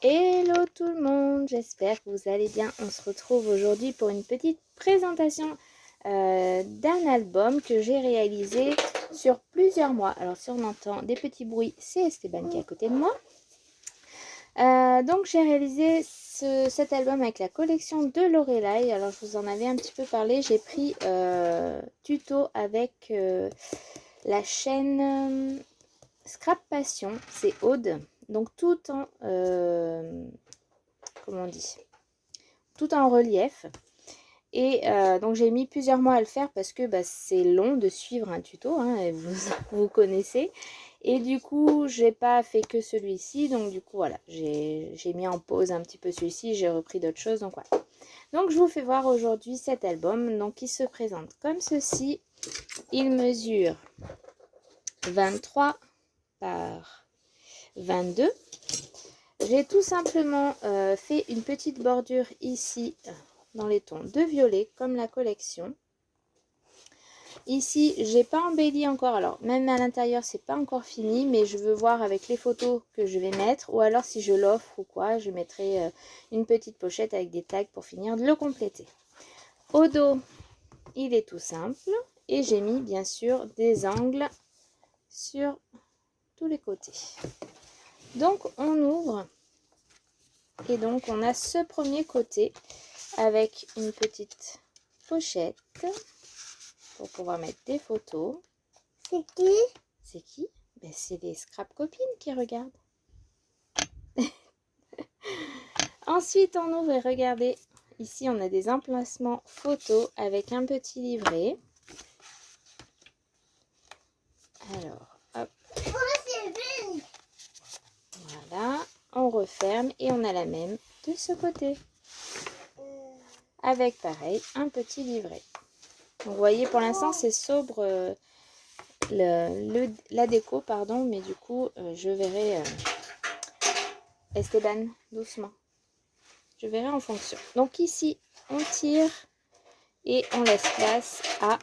Hello tout le monde, j'espère que vous allez bien. On se retrouve aujourd'hui pour une petite présentation d'un album que j'ai réalisé sur plusieurs mois. Alors si on entend des petits bruits, c'est Esteban qui est à côté de moi. Donc j'ai réalisé cet album avec la collection de Lorelai. Alors je vous en avais un petit peu parlé, j'ai pris tuto avec la chaîne Scrap Passion, c'est Aude. Donc tout en comment on dit, tout en relief. Et donc j'ai mis plusieurs mois à le faire parce que c'est long de suivre un tuto, hein, et vous connaissez. Et du coup, j'ai pas fait que celui-ci, donc du coup voilà, j'ai mis en pause un petit peu celui-ci, j'ai repris d'autres choses, donc voilà. Donc je vous fais voir aujourd'hui cet album, donc il se présente comme ceci. Il mesure 23 par 22. J'ai tout simplement fait une petite bordure ici dans les tons de violet comme la collection. Ici, j'ai pas embelli encore, alors même à l'intérieur c'est pas encore fini, mais je veux voir avec les photos que je vais mettre, ou alors si je l'offre ou quoi, je mettrai une petite pochette avec des tags pour finir de le compléter. Au dos, il est tout simple et j'ai mis bien sûr des angles sur tous les côtés. Donc on ouvre et donc on a ce premier côté avec une petite pochette pour pouvoir mettre des photos. C'est qui? C'est qui? Ben, c'est les scrap copines qui regardent. Ensuite, on ouvre et regardez, ici on a des emplacements photos avec un petit livret. Alors, hop. Voilà, on referme et on a la même de ce côté. Avec pareil, un petit livret. Donc, vous voyez, pour l'instant c'est sobre la déco, pardon, mais du coup, je verrai... Esteban, doucement. Je verrai en fonction. Donc ici, on tire et on laisse place à...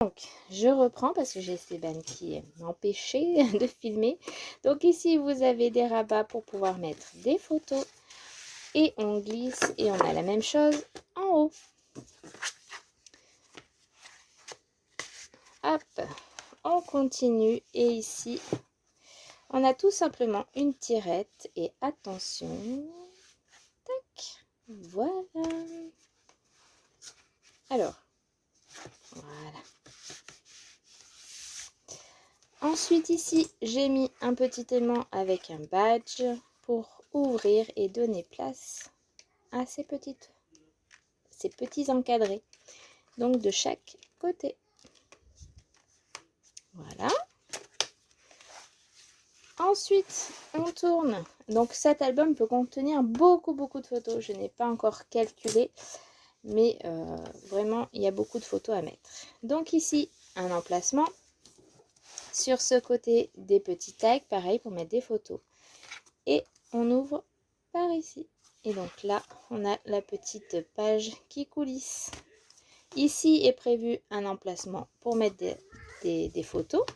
Donc, je reprends parce que j'ai Esteban qui m'empêchait de filmer. Donc ici, vous avez des rabats pour pouvoir mettre des photos. Et on glisse et on a la même chose en haut. Hop, on continue. Et ici, on a tout simplement une tirette. Et attention, tac, voilà. Alors, voilà. Ensuite ici, j'ai mis un petit aimant avec un badge pour ouvrir et donner place à ces petits encadrés. Donc de chaque côté. Voilà. Ensuite, on tourne. Donc cet album peut contenir beaucoup de photos. Je n'ai pas encore calculé, mais vraiment, il y a beaucoup de photos à mettre. Donc ici, un emplacement. Sur ce côté, des petits tags, pareil, pour mettre des photos. Et on ouvre par ici. Et donc là, on a la petite page qui coulisse. Ici est prévu un emplacement pour mettre des photos.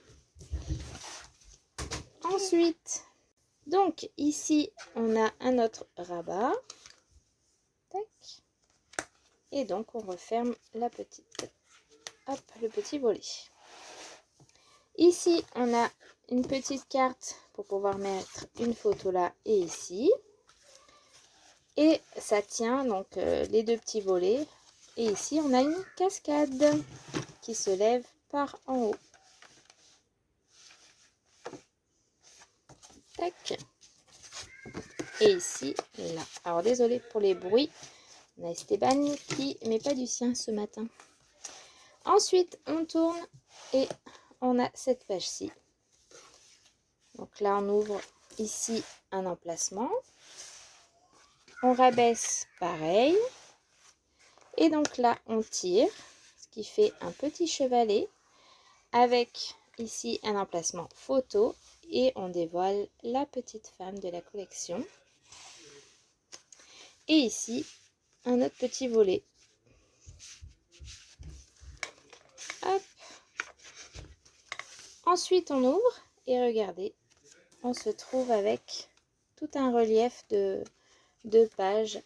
Ensuite, donc ici, on a un autre rabat. Tac. Et donc, on referme la petite, hop, le petit volet. Ici, on a une petite carte pour pouvoir mettre une photo là et ici. Et ça tient donc les deux petits volets. Et ici, on a une cascade qui se lève par en haut. Tac. Et ici, là. Alors, désolé pour les bruits. On a Esteban qui met pas du sien ce matin. Ensuite, on tourne et on a cette page-ci. Donc là, on ouvre ici un emplacement. On rabaisse pareil. Et donc là, on tire, ce qui fait un petit chevalet avec ici un emplacement photo. Et on dévoile la petite femme de la collection. Et ici, un autre petit volet. Hop. Ensuite, on ouvre et regardez, on se trouve avec tout un relief de pages.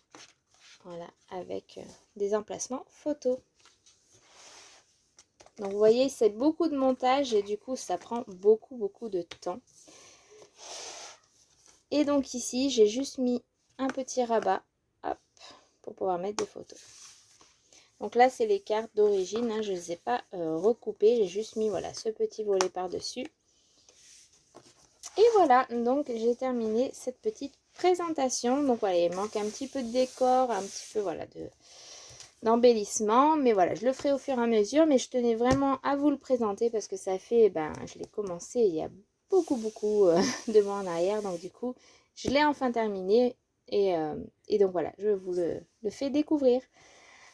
Voilà, avec des emplacements photos. Donc vous voyez, c'est beaucoup de montage et du coup ça prend beaucoup de temps. Et donc ici, j'ai juste mis un petit rabat, hop, pour pouvoir mettre des photos. Donc là, c'est les cartes d'origine, hein, je ne les ai pas recoupées, j'ai juste mis voilà, ce petit volet par-dessus. Et voilà, donc j'ai terminé cette petite présentation. Donc voilà, il manque un petit peu de décor, un petit peu voilà, d'embellissement. Mais voilà, je le ferai au fur et à mesure. Mais je tenais vraiment à vous le présenter parce que ça fait, je l'ai commencé il y a beaucoup de mois en arrière. Donc du coup, je l'ai enfin terminé. Et donc voilà, je vous le fais découvrir.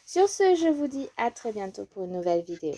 Sur ce, je vous dis à très bientôt pour une nouvelle vidéo.